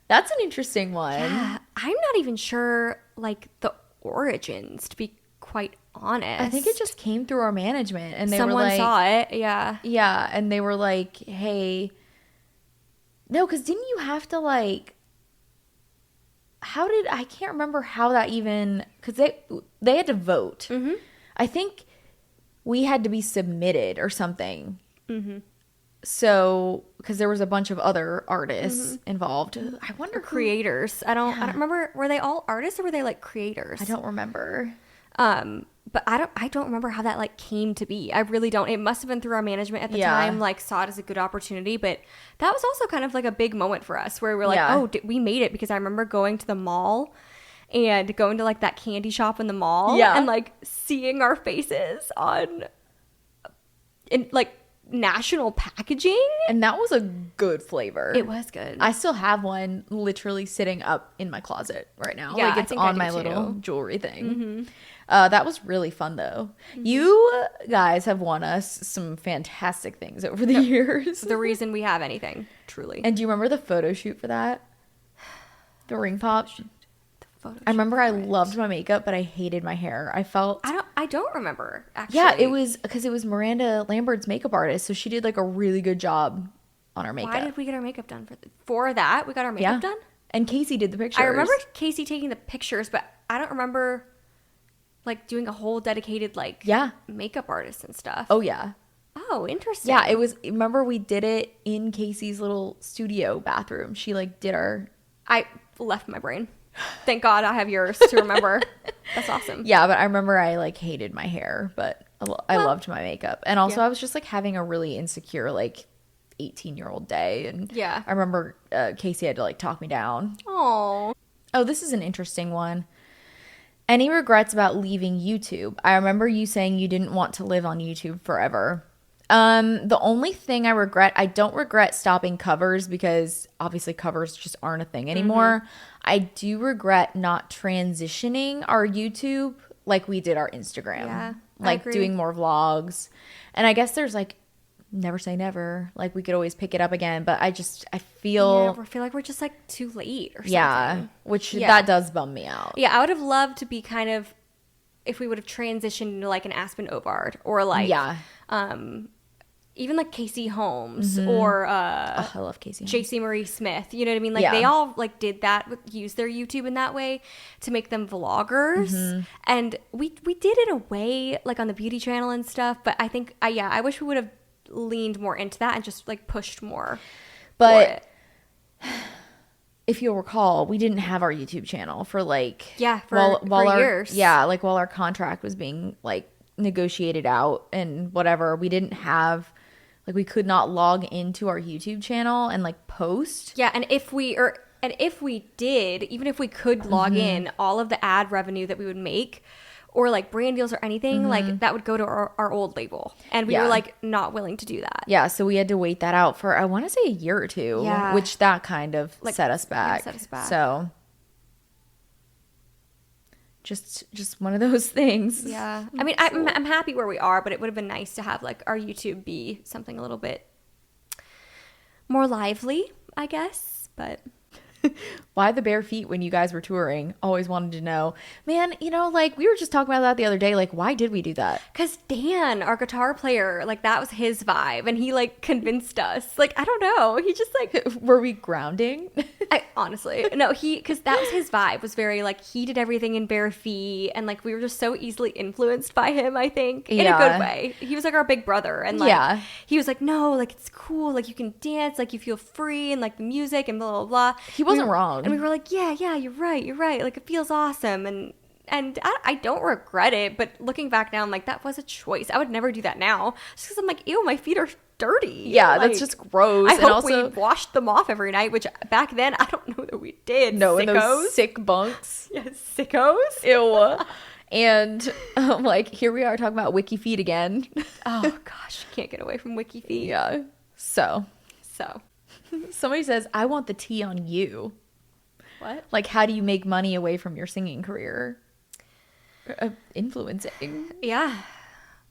That's an interesting one. Yeah, I'm not even sure like the origins, to be quite honest. I think it just came through our management and they someone were like, saw it. Yeah. Yeah, and they were like, hey, no, because didn't you have to like, I can't remember how that even, because they had to vote. Mm-hmm. I think we had to be submitted or something. Mm-hmm. So, because there was a bunch of other artists involved. I wonder creators. I don't remember. Were they all artists or were they like creators? I don't remember. But I don't remember how that like came to be. I really don't. It must have been through our management at the time, like saw it as a good opportunity. But that was also kind of like a big moment for us where we were like, oh, we made it, because I remember going to the mall and going to like that candy shop in the mall and like seeing our faces in like national packaging. And that was a good flavor. It was good. I still have one literally sitting up in my closet right now. Yeah, like it's on my little jewelry thing. That was really fun though. You guys have won us some fantastic things over the years. The reason we have anything, truly. And do you remember the photo shoot for that? The ring pop? I remember I loved my makeup, but I hated my hair. I don't remember, actually. Yeah, it was because it was Miranda Lambert's makeup artist, so she did like a really good job on our makeup. Why did we get our makeup done for that? We got our makeup done? And Casey did the pictures. I remember Casey taking the pictures, but I don't remember like doing a whole dedicated like makeup artist and stuff. Oh yeah. Oh, interesting. Yeah, it was. Remember we did it in Casey's little studio bathroom. She like did our. I left my brain. Thank God I have yours to remember. That's awesome. Yeah, but I remember I like hated my hair, but I loved my makeup. And also I was just like having a really insecure like 18-year-old day. And I remember Casey had to like talk me down. Oh, this is an interesting one. Any regrets about leaving YouTube? I remember you saying you didn't want to live on YouTube forever. The only thing I don't regret stopping covers, because obviously covers just aren't a thing anymore. I do regret not transitioning our YouTube like we did our Instagram. Yeah, like doing more vlogs. And I guess there's like never say never. Like we could always pick it up again, but I feel like we're just like too late or something. Yeah, which that does bum me out. Yeah, I would have loved to be kind of, if we would have transitioned into like an Aspen Ovard or like even like Casey Holmes or I love Casey Holmes. JC Marie Smith, you know what I mean? Like they all like did that, use their YouTube in that way to make them vloggers. And we did it a way like on the beauty channel and stuff, but I think I wish we would have leaned more into that and just like pushed more. But if you'll recall, we didn't have our YouTube channel for like for years. Like while our contract was being like negotiated out and whatever, we didn't have like, we could not log into our YouTube channel and like post. Yeah, and if we did, even if we could log in, all of the ad revenue that we would make or like brand deals or anything, like that would go to our old label. And we were like not willing to do that. Yeah, so we had to wait that out for I want to say a year or two, which that kind of like, set us back. So just one of those things. Yeah. I mean, I'm happy where we are, but it would have been nice to have like our YouTube be something a little bit more lively, I guess. But why the bare feet when you guys were touring? Always wanted to know. Man, you know, like we were just talking about that the other day. Like, why did we do that? Because Dan, our guitar player, like that was his vibe, and he like convinced us. Like, I don't know. He just like were we grounding? I honestly no. Because that was his vibe. Was very like he did everything in bare feet, and like we were just so easily influenced by him. I think in a good way. He was like our big brother, and like he was like, no, like it's cool. Like you can dance. Like you feel free, and like the music and blah blah blah. He wasn't wrong. And we were like, yeah, you're right. Like, it feels awesome. And And I don't regret it, but looking back now, I'm like, that was a choice. I would never do that now. Just because I'm like, ew, my feet are dirty. Yeah, like, that's just gross. I and hope also, we washed them off every night, which back then, I don't know that we did. no, in sickos. those sick bunks. Yes, sickos. Ew. And like, here we are talking about wiki feet again. Oh, gosh. Can't get away from wiki feet. Yeah. So, So, somebody says, I want the tea on you. what? Like, how do you make money away from your singing career? Influencing. Yeah.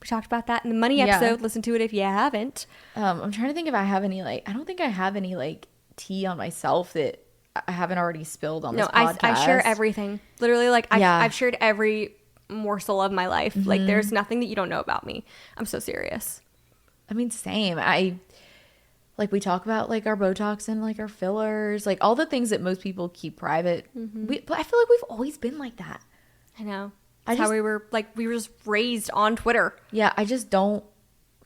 We talked about that in the money Yeah. episode. Listen to it if you haven't. I'm trying to think if I have any, like, I don't think I have any, like, tea on myself that I haven't already spilled on this podcast. I share everything. Literally, like, Yeah. I've shared every morsel of my life. Like, there's nothing that you don't know about me. I'm so serious. I mean, same. Like, we talk about, like, our Botox and, like, our fillers, like, all the things that most people keep private. But I feel like we've always been like that. I know. I That's how just- we were just raised on Twitter. Yeah, I just don't.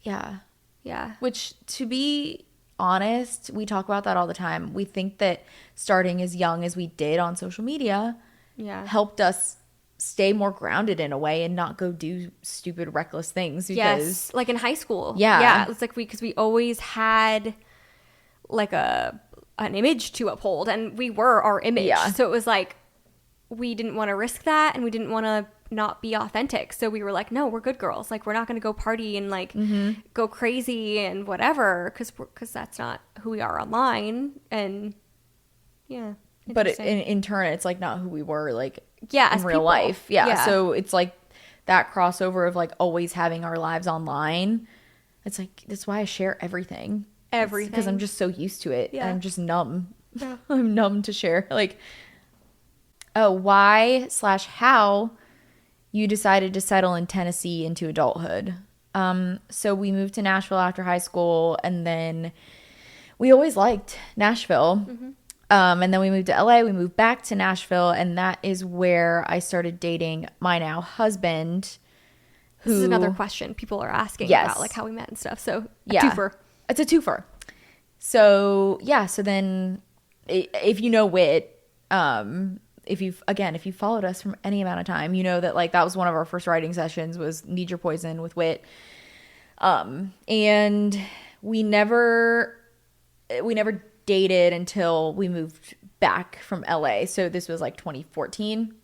Yeah. Yeah. Which, to be honest, we talk about that all the time. We think that starting as young as we did on social media Yeah. helped us stay more grounded in a way and not go do stupid, reckless things. Because Yes. Like in high school. Yeah. Yeah. It's like because we always had like an image to uphold, and we were our image. Yeah. So it was like we didn't want to risk that, and we didn't want to not be authentic. So we were like, no, we're good girls. Like, we're not going to go party and like go crazy and whatever, because that's not who we are online. And yeah. but interesting. in turn, it's like not who we were, like, Yeah, in as real people. life. Yeah. Yeah. So it's like that crossover of like always having our lives online. It's like, that's why I share everything. Everything. Because I'm just so used to it. Yeah. I'm just numb. Yeah. I'm numb to share. Like, why/how you decided to settle in Tennessee into adulthood. So we moved to Nashville after high school, and then we always liked Nashville. And then we moved to LA, we moved back to Nashville, and that is where I started dating my now husband. This is another question people are asking Yes. about, like how we met and stuff. So, Yeah. twofer. It's a twofer. So, yeah, so then if you know Wit, if you followed us from any amount of time, you know that like that was one of our first writing sessions was Need Your Poison with Wit. And we never dated until we moved back from LA. So this was like 2014.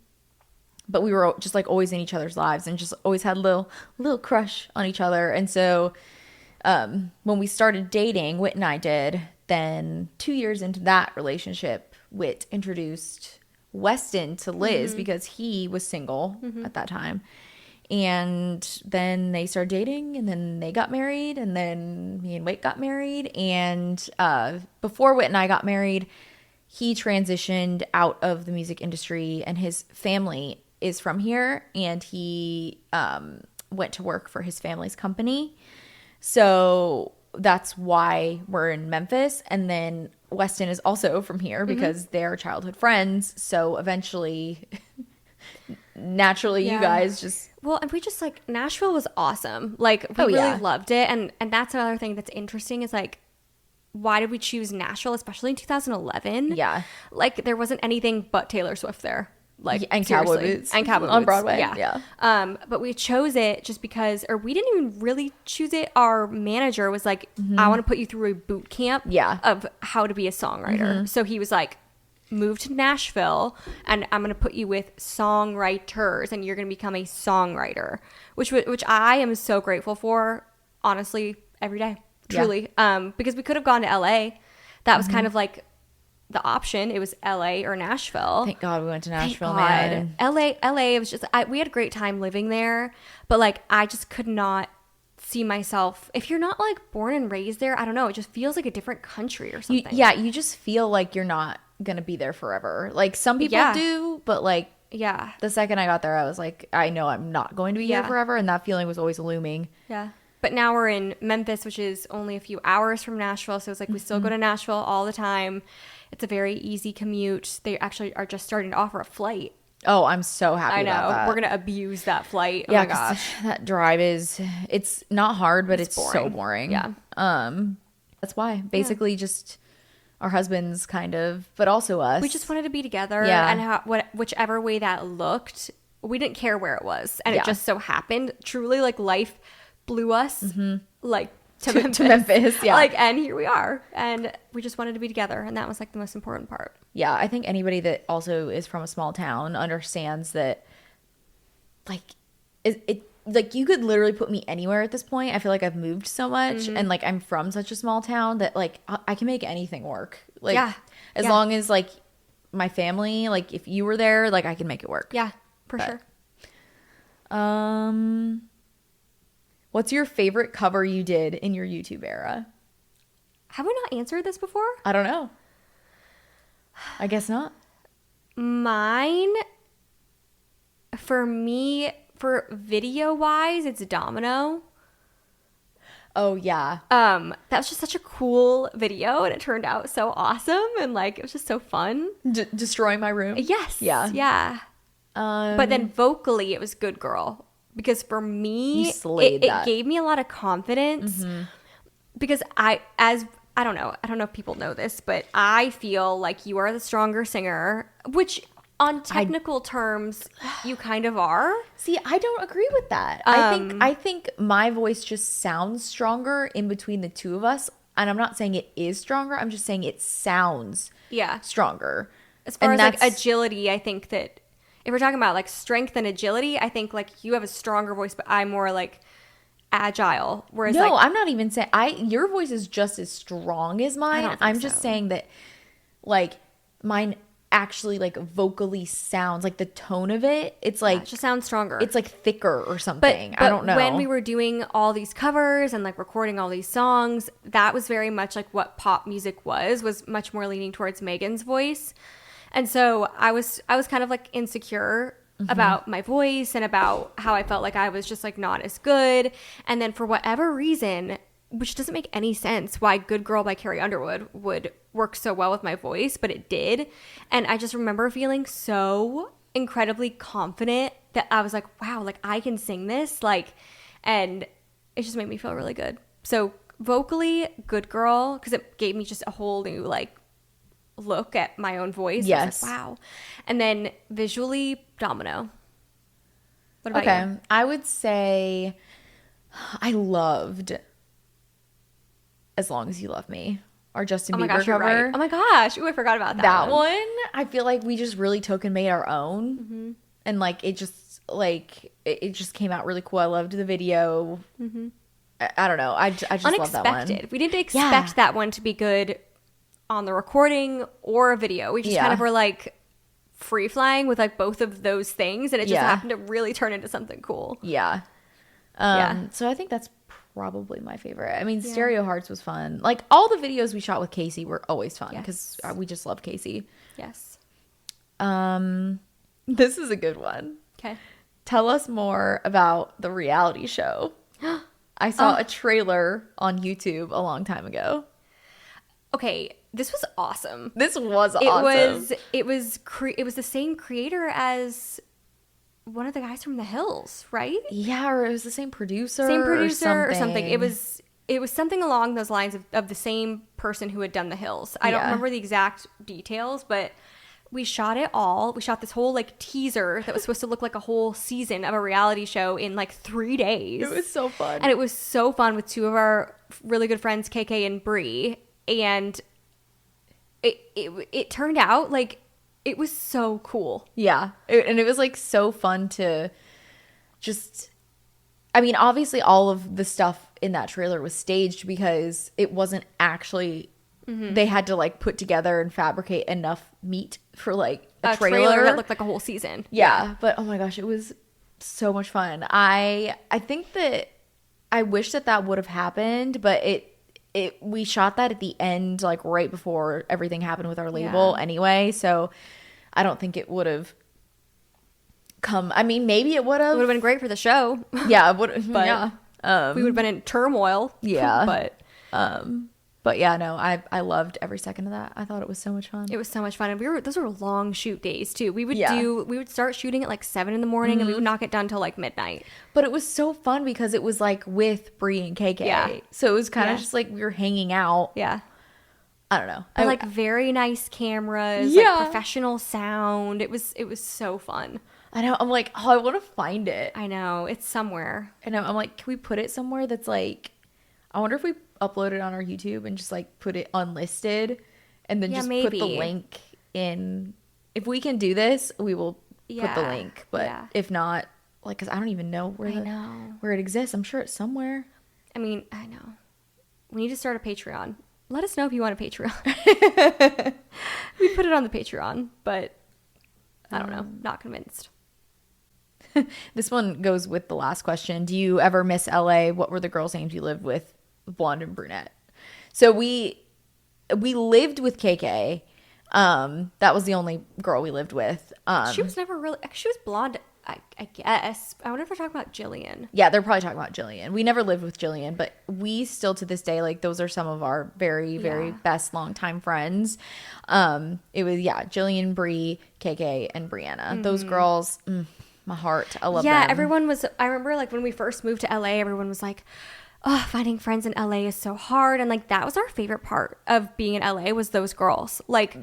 But we were just like always in each other's lives and just always had a little crush on each other. And so when we started dating, Whit and I did, then 2 years into that relationship, Whit introduced Weston to Liz because he was single at that time. And then they started dating, and then they got married, and then me and Whit got married. And before Whit and I got married, he transitioned out of the music industry, and his family is from here, and he went to work for his family's company. So that's why we're in Memphis. And then Weston is also from here because they're childhood friends. So eventually, naturally, you Yeah. guys just... Well, and we just like Nashville was awesome. Like we really yeah. loved it, and that's another thing that's interesting is like, why did we choose Nashville, especially in 2011? Yeah. Like there wasn't anything but Taylor Swift there. Like And cowboy seriously. boots. And cowboy On boots. Broadway, Yeah. yeah. But we chose it just because, or we didn't even really choose it. Our manager was like, I want to put you through a boot camp Yeah. of how to be a songwriter. So he was like, move to Nashville and I'm going to put you with songwriters and you're going to become a songwriter, which I am so grateful for, honestly, every day, truly. Because we could have gone to LA. That was kind of like the option. It was LA or Nashville. Thank God we went to Nashville, Thank God. man. LA was just, we had a great time living there, but like, I just could not see myself, if you're not like born and raised there, I don't know, it just feels like a different country or something. You just feel like you're not gonna be there forever. Like some people do, but like Yeah. the second I got there, I was like, I know I'm not going to be here forever, and that feeling was always looming. Yeah. But now we're in Memphis, which is only a few hours from Nashville. So it's like we still go to Nashville all the time. It's a very easy commute. They actually are just starting to offer a flight. Oh, I'm so happy I know. about that. We're going to abuse that flight. Oh yeah, my 'cause gosh. that drive it's not hard, but it's so boring. Yeah. That's why basically just our husbands kind of, but also us. We just wanted to be together. Yeah. And whichever way that looked we didn't care where it was, and Yeah. it just so happened. Truly, like life blew us like to Memphis. To Memphis, yeah. Like, and here we are, and we just wanted to be together, and that was like the most important part. Yeah, I think anybody that also is from a small town understands that, like, it like you could literally put me anywhere at this point. I feel like I've moved so much, and like I'm from such a small town that like I can make anything work. Like, Yeah. as Yeah. long as like my family, like if you were there, like I can make it work. Yeah, for But- sure. What's your favorite cover you did in your YouTube era? Have we not answered this before? I don't know. I guess not. Mine, for me, for video wise, it's Domino. Oh yeah. That was just such a cool video, and it turned out so awesome, and like it was just so fun. Destroying my room. Yes. Yeah. Yeah. But then vocally, it was Good Girl, because for me, You slayed it that. gave me a lot of confidence. Because I don't know if people know this, but I feel like you are the stronger singer, which on technical terms, you kind of are. See, I don't agree with that. I think my voice just sounds stronger in between the two of us, and I'm not saying it is stronger. I'm just saying it sounds Yeah. stronger. As far And as like that's- agility, I think that if we're talking about like strength and agility, I think like you have a stronger voice, but I'm more like agile. Whereas No, like I'm not even saying your voice is just as strong as mine. don't think I'm just so. saying that like mine actually like vocally sounds like the tone of it. It's like it just sounds stronger. it's like thicker or but, something. but I don't know. when we were doing all these covers and like recording all these songs, that was very much like what pop music was much more leaning towards Megan's voice. And so I was kind of like insecure about my voice and about how I felt like I was just like not as good. And then for whatever reason, which doesn't make any sense, why Good Girl by Carrie Underwood would work so well with my voice, but it did. And I just remember feeling so incredibly confident that I was like, wow, like I can sing this, like, and it just made me feel really good. So vocally, Good Girl, because it gave me just a whole new like look at my own voice. I was Yes. like, wow. And then visually, Domino. What about Okay. you? I would say I loved As Long as You Love Me, our Justin Oh my Bieber gosh, you're cover. right. Oh my gosh. Ooh, I forgot about That one, I feel like we just really took and made our own. Mm-hmm. And like it just came out really cool. I loved the video. I don't know. I just love that one. Unexpected. We didn't expect that one to be good on the recording or a video. We just Yeah. kind of were like free flying with like both of those things, and it just Yeah. happened to really turn into something cool. Yeah. Yeah. So I think that's probably my favorite. I mean, Stereo Hearts was fun. Like all the videos we shot with Casey were always fun because Yes. we just love Casey. Yes. This is a good one. Okay. Tell us more about the reality show. I saw a trailer on YouTube a long time ago. Okay, this was awesome. This was awesome. It was the same creator as one of the guys from The Hills, right? Yeah, or it was the same producer. Same producer or something. It something. was something along those lines of the same person who had done The Hills. I don't Yeah. remember the exact details, but we shot it all. We shot this whole like teaser that was supposed to look like a whole season of a reality show in like 3 days. It was so fun. And it was so fun with two of our really good friends, KK and Bree. And it turned out like it was so cool. Yeah. And it was like so fun to just, I mean, obviously all of the stuff in that trailer was staged because it wasn't actually, they had to like put together and fabricate enough meat for like a trailer that looked like a whole season. Yeah, but oh my gosh, it was so much fun. I think that I wish that would have happened, but we shot that at the end, like right before everything happened with our label anyway, so I don't think it would have come. I mean, maybe it would It have. would have been great for the show. Yeah, it would. But Yeah. We would have been in turmoil. Yeah. But yeah, no, I loved every second of that. I thought it was so much fun. it was so much fun. And those were long shoot days too. We would Yeah. we would start shooting at like 7 in the morning and we would not get done till like midnight. But it was so fun because it was like with Bree and KK. Yeah. So it was kind of Yeah. just like we were hanging out. Yeah. I don't know. But like very nice cameras, Yeah. like professional sound. It was so fun. I know. I'm like, oh, I want to find it. I know. It's somewhere. I know. I'm like, can we put it somewhere that's like, I wonder if we upload it on our YouTube and just like put it unlisted and then just put the link in. If we can do this, we will put the link. But if not, like, because I don't even know where it exists. I'm sure it's somewhere. I mean, I know. We need to start a Patreon. Let us know if you want a Patreon. We put it on the Patreon, but I don't know. Not convinced. This one goes with the last question. Do you ever miss LA? What were the girls' names you lived with, blonde and brunette? So we lived with KK. That was the only girl we lived with. She was never really. She was blonde, I guess. I wonder if they're talking about Jillian. Yeah, they're probably talking about Jillian. We never lived with Jillian, but we still to this day, like, those are some of our very, very best longtime friends. It was Jillian, Bree, KK, and Brianna. Those girls. My heart. I love them. Yeah, everyone was. I remember, like, when we first moved to LA, everyone was like, oh, finding friends in LA is so hard. And, like, that was our favorite part of being in LA was those girls. Like,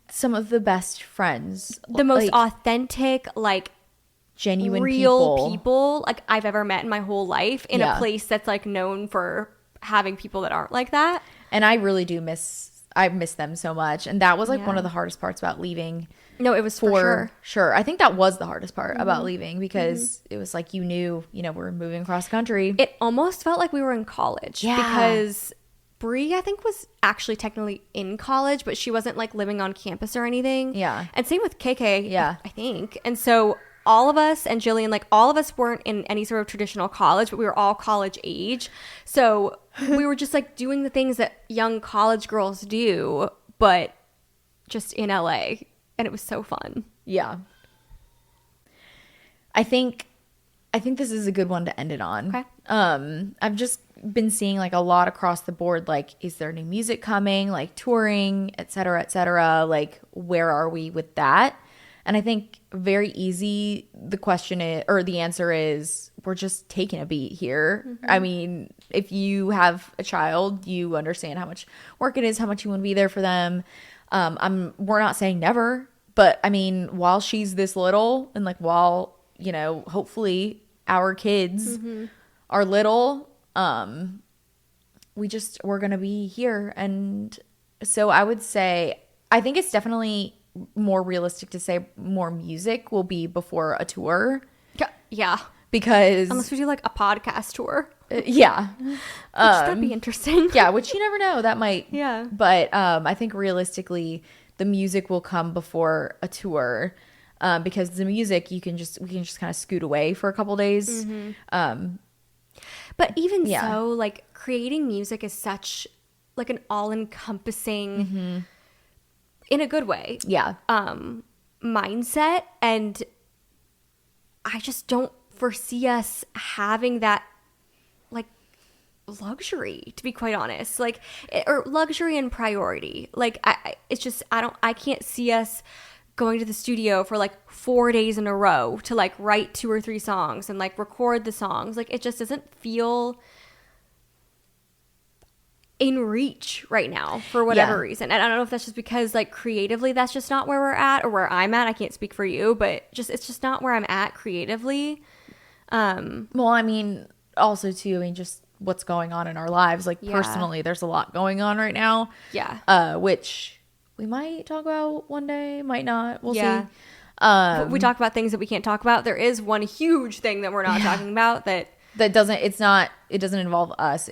some of the best friends. The most authentic, like, genuine real people like I've ever met in my whole life in a place that's, like, known for having people that aren't like that. And I really do miss them so much. And that was, like, one of the hardest parts about leaving. No, it was for sure. I think that was the hardest part about leaving because it was like, we're moving across the country. It almost felt like we were in college because Bree, I think, was actually technically in college, but she wasn't, like, living on campus or anything. Yeah. And same with KK, I think. And so all of us and Jillian, like, all of us weren't in any sort of traditional college, but we were all college age. So we were just, like, doing the things that young college girls do, but just in LA. And it was so fun. Yeah. I think this is a good one to end it on. Okay. I've just been seeing, like, a lot across the board, like, is there new music coming, like, touring, et cetera, like, where are we with that? And I think very easy, the question is, or the answer is, we're just taking a beat here. I mean, if you have a child, you understand how much work it is, how much you want to be there for them. We're not saying never, but I mean, while she's this little and, like, while, hopefully our kids are little, we're going to be here. And so I would say, I think it's definitely more realistic to say more music will be before a tour. Yeah. Because unless we do, like, a podcast tour. Yeah. Which that'd be interesting. Yeah, which you never know. That might. Yeah. But I think realistically, the music will come before a tour, because the music we can just kind of scoot away for a couple days. But even so, like, creating music is such, like, an all-encompassing, in a good way, mindset, and I just don't foresee us having that, like, luxury, to be quite honest, like, or luxury and priority. Like, I can't see us going to the studio for, like, 4 days in a row to, like, write 2 or 3 songs and, like, record the songs. Like, it just doesn't feel in reach right now for whatever reason. And I don't know if that's just because, like, creatively that's just not where we're at, or where I'm at. I can't speak for you, but it's just not where I'm at creatively. Well, I mean, also too, just what's going on in our lives, like, personally, there's a lot going on right now, which we might talk about one day, might not, we'll see. We talk about things that we can't talk about. There is one huge thing that we're not talking about that doesn't involve us.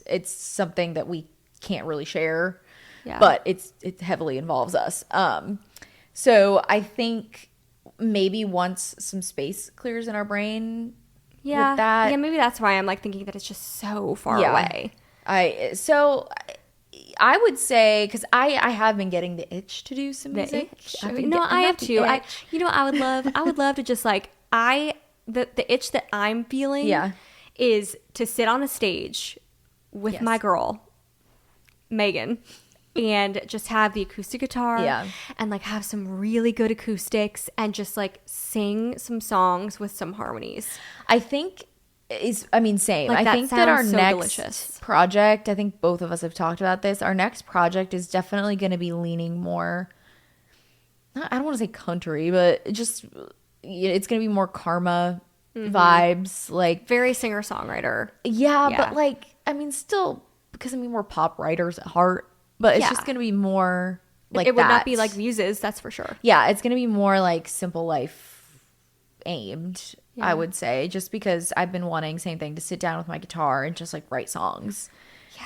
It's something that we can't really share, but it heavily involves us. So I think maybe once some space clears in our brain, with that, maybe that's why I'm, like, thinking that it's just so far away. I would say, because I have been getting the itch to do some music. I have too. I would love to just, like, the itch that I'm feeling is to sit on a stage with my girl Megan and just have the acoustic guitar and, like, have some really good acoustics and just, like, sing some songs with some harmonies. I think same. Like, I think that our next project, I think both of us have talked about this, our next project is definitely going to be leaning more, I don't want to say country, but just it's gonna be more Karma vibes, like Very singer-songwriter. yeah, Yeah. but like I mean, still because I mean we're pop writers at heart, but it's Yeah. just gonna be more like it would that. not be like Muses, that's for sure. Yeah, it's gonna be more like Simple Life aimed, Yeah. I would say, just because I've been wanting same thing to sit down with my guitar and just like write songs.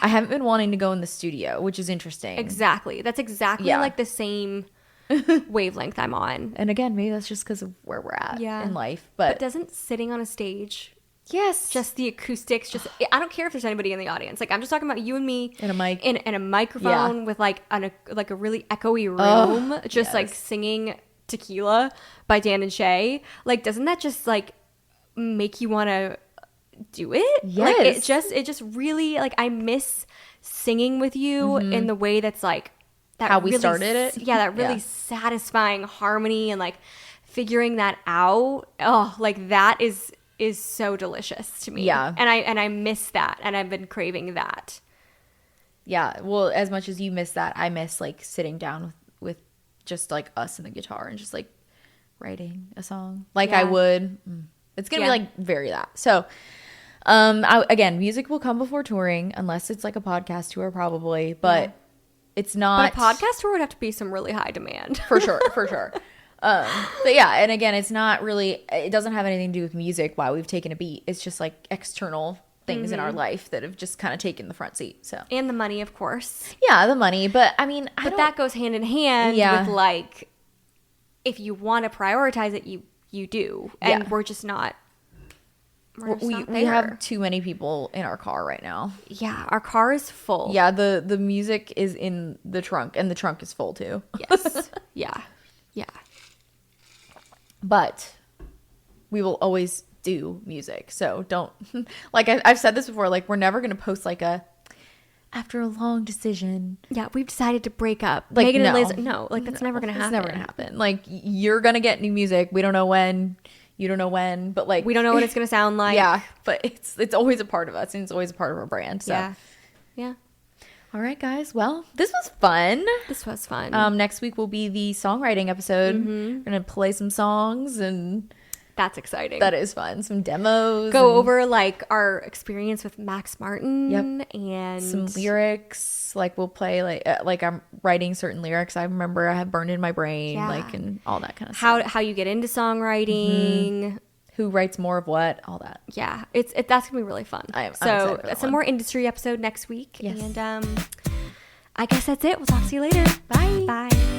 I haven't been wanting to go in the studio, which is interesting. Exactly. That's exactly Yeah. like the same wavelength I'm on. And again, maybe that's just because of where we're at Yeah. in life. But But doesn't sitting on a stage, yes, just the acoustics, just I don't care if there's anybody in the audience. Like I'm just talking about you and me And a mic. in a microphone with like a really echoey room, just like yes. singing Tequila by Dan and Shay. Like doesn't that just like make you want to do it? Like Yes. it just really like I miss singing with you in the way that's like that How we really started it? Yeah, that really Yeah. satisfying harmony and like figuring that out. Oh, like that is so delicious to me. Yeah. And I miss that, and I've been craving that. yeah. Well, as much as you miss that, I miss like sitting down with just like us and the guitar and just like writing a song like I Yeah. would. It's gonna be Yeah. like very that. So, again, music will come before touring unless it's like a podcast tour, probably. But Yeah. it's not But a podcast tour would have to be some really high demand. for sure, for sure. But yeah, and again, it's not really. It doesn't have anything to do with music. Why we've taken a beat. It's just like external things in our life that have just kind of taken the front seat. So And the money, of course. yeah, the money. But I mean, I But don't. that goes hand in hand Yeah. with like if you want to prioritize it, you do. And Yeah. we're just not we there. have too many people in our car right now. Yeah, our car is full. Yeah, the music is in the trunk, and the trunk is full too. Yes. Yeah. Yeah. But we will always do music. So don't like I've said this before. Like we're never gonna post like a after a long decision. Yeah, we've decided to break up. Like, Megan and no. Liz, no, like that's never gonna happen. It's never gonna happen. Like you're gonna get new music. We don't know when. You don't know when. But like We don't know what it's gonna sound like. yeah. But it's always a part of us, and it's always a part of our brand. So Yeah. Yeah. all right, guys. Well, this was fun. This was fun. Next week will be the songwriting episode. Mm-hmm. We're gonna play some songs, and That's exciting. that is fun. Some demos. Go and over like our experience with Max Martin and some lyrics. Like we'll play like I'm writing certain lyrics. I remember I have burned in my brain, Yeah. like and all that kind of stuff. how you get into songwriting. Who writes more of what? All that. Yeah, that's gonna be really fun. I'm So excited for that some one. more industry episode next week. Yes. And I guess that's it. We'll talk to you later. Bye. Bye.